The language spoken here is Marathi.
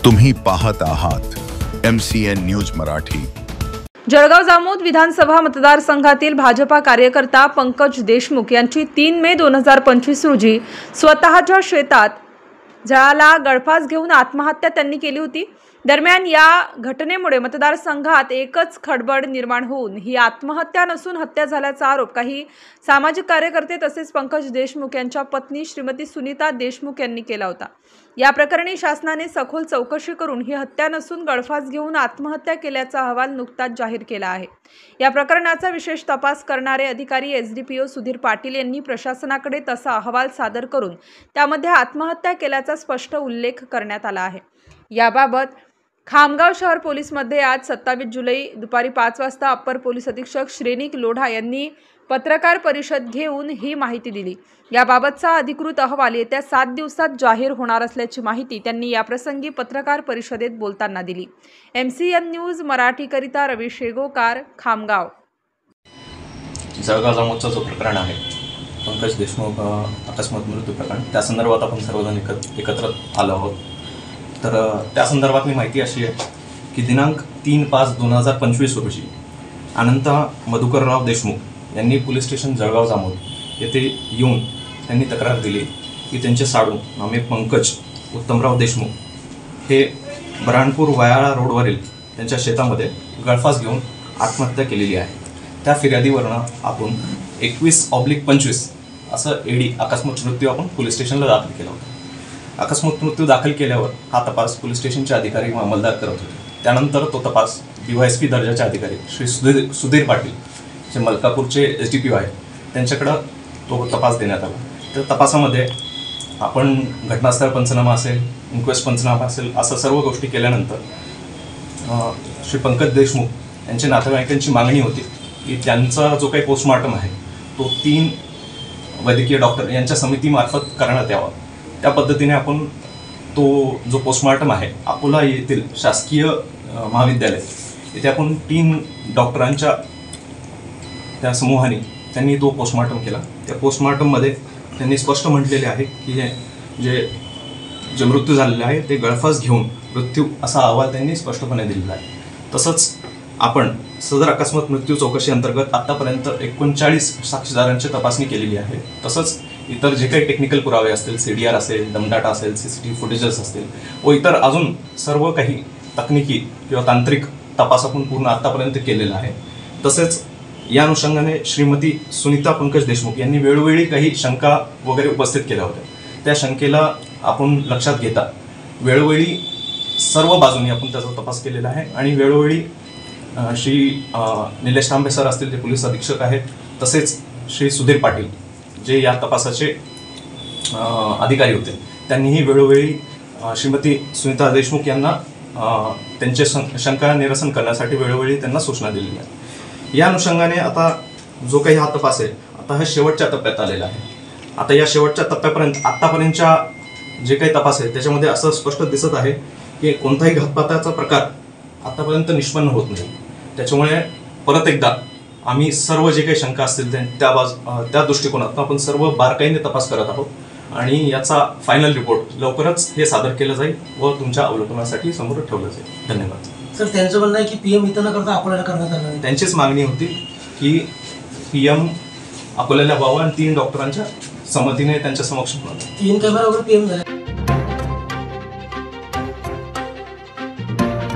तुम्ही पाहत आहात MCN न्यूज मराठी। जळगाव जामोद विधानसभा मतदारसंघातील भाजपा कार्यकर्ता पंकज देशमुख यांची 3 मे 2025 रोजी स्वतःच्या शेतात जळाला गळफास घेऊन आत्महत्या त्यांनी केली होती। दरम्यान या घटनेमुळे मतदारसंघात एकच खळबळ निर्माण होऊन ही आत्महत्या नसून हत्या झाल्याचा आरोप काही सामाजिक कार्यकर्ते तसेच पंकज देशमुख यांच्या पत्नी श्रीमती सुनीता देशमुख यांनी केला होता। या प्रकरणी शासनाने सखोल चौकशी करून ही हत्या नसून गळफास घेऊन आत्महत्या केल्याचा अहवाल नुकताच जाहीर केला आहे। या प्रकरणाचा विशेष तपास करणारे अधिकारी SDPO सुधीर पाटील यांनी प्रशासनाकडे तसा अहवाल सादर करून त्यामध्ये आत्महत्या केल्याचा स्पष्ट उल्लेख करण्यात आला आहे। याबाबत खामगाव शहर पोलीसमध्ये आज 27 जुलै दुपारी 5 वाजता अप्पर पोलीस अधीक्षक श्रेनिक लोढा यांनी पत्रकार परिषद घेऊन ही माहिती दिली। याबाबतचा अधिकृत अहवाल येत्या 7 दिवसात जाहीर होणार असल्याची माहिती त्यांनी याप्रसंगी पत्रकार परिषदेत बोलताना दिली। MCN न्यूज मराठी करिता रवी शेगोकार, खामगाव। जळगाव जामोदचा जो प्रकरण आहे पंकज देशमुख अकस्मात मृत्यू प्रकरण, त्या संदर्भात आपण सर्वजण एकत्र आलो आहोत। तर त्या संदर्भातली माहिती अशी आहे की दिनांक 3/5/2025 रोजी अनंत मधुकरराव देशमुख यांनी पोलीस स्टेशन जळगाव जामोद येथे येऊन त्यांनी तक्रार दिली की त्यांचे साडू नामे पंकज उत्तमराव देशमुख हे बऱ्हाणपूर वयाळा रोडवरील त्यांच्या शेतामध्ये गळफास घेऊन आत्महत्या केलेली आहे। त्या फिर्यादीवरून आपण 21/25 असं AD अकस्मात मृत्यू आपण पोलीस स्टेशनला दाखल केला होता। अकस्मात मृत्यू दाखल केल्यावर हा तपास पोलीस स्टेशनचे अधिकारी व अंमलदार करत होते। त्यानंतर तो तपास DYSP दर्जाचे अधिकारी श्री सुधीर पाटील जे मलकापूरचे SDPO आहे त्यांच्याकडं तो तपास देण्यात आला। त्या तपासामध्ये आपण घटनास्थळ पंचनामा असेल, इन्क्वेस्ट पंचनामा असेल, असं सर्व गोष्टी केल्यानंतर श्री पंकज देशमुख यांच्या नातेवाईकांची मागणी होती की त्यांचा जो काही पोस्टमॉर्टम आहे तो 3 वैद्यकीय डॉक्टर यांच्या समितीमार्फत करण्यात यावा। त्या पद्धतीने आपण तो जो पोस्टमॉर्टम आहे अकोला येथील शासकीय महाविद्यालय येथे आपण 3 डॉक्टरांच्या त्या समूहाने त्यांनी तो पोस्टमॉर्टम केला। त्या पोस्टमॉर्टममध्ये त्यांनी स्पष्ट म्हटलेले आहे की जे मृत्यू झालेले आहे ते गळफास घेऊन मृत्यू असा अहवाल त्यांनी स्पष्टपणे दिलेला आहे। तसंच आपण सदर अकस्मात मृत्यू चौकशी अंतर्गत आतापर्यंत 39 साक्षीदारांची तपासणी केलेली आहे। तसंच इतर जे काही टेक्निकल पुरावे असतील, CDR असेल, दमडाटा असेल, CCTV फुटेजेस असतील व इतर अजून सर्व काही तकनिकी किंवा तांत्रिक तपास आपण पूर्ण आतापर्यंत केलेला आहे। तसेच या अनुषंगाने श्रीमती सुनीता पंकज देशमुख यांनी वेळोवेळी काही शंका वगैरे उपस्थित केल्या होत्या। त्या शंकेला आपण लक्षात घेता वेळोवेळी सर्व बाजूंनी आपण त्याचा तपास केलेला आहे आणि वेळोवेळी श्री निलेश तांबे सर असतील जे पोलीस अधीक्षक आहेत, तसेच श्री सुधीर पाटील जे या तपासाचे अधिकारी होते त्यांनीही वेळोवेळी श्रीमती सुनीता देशमुख यांना त्यांचे शंका निरसन करण्यासाठी वेळोवेळी त्यांना सूचना दिलेल्या आहेत। या अनुषंगाने आता जो काही हा तपास आहे आता हा शेवटच्या टप्प्यात आलेला आहे। आता या शेवटच्या टप्प्यापर्यंत आतापर्यंतच्या जे काही तपास आहे त्याच्यामध्ये असं स्पष्ट दिसत आहे की कोणताही घातपाताचा प्रकार आतापर्यंत निष्पन्न होत नाही। त्याच्यामुळे परत एकदा आम्ही सर्व जे काही शंका असतील त्या दृष्टिकोनातून आपण सर्व बारकाईने तपास करत आहोत आणि याचा फायनल रिपोर्ट लवकरच हे सादर केलं जाईल व तुमच्या अवलोकनासाठी समोर ठेवलं जाईल। धन्यवाद सर। त्यांचं म्हणणं आहे की PM इथं न करता अकोल्याला करण्यात आलं। त्यांचीच मागणी होती की PM अकोल्याला व्हावं आणि 3 डॉक्टरांच्या संमतीने त्यांच्या समक्ष 3 कॅमेरा वगैरे PM झाले।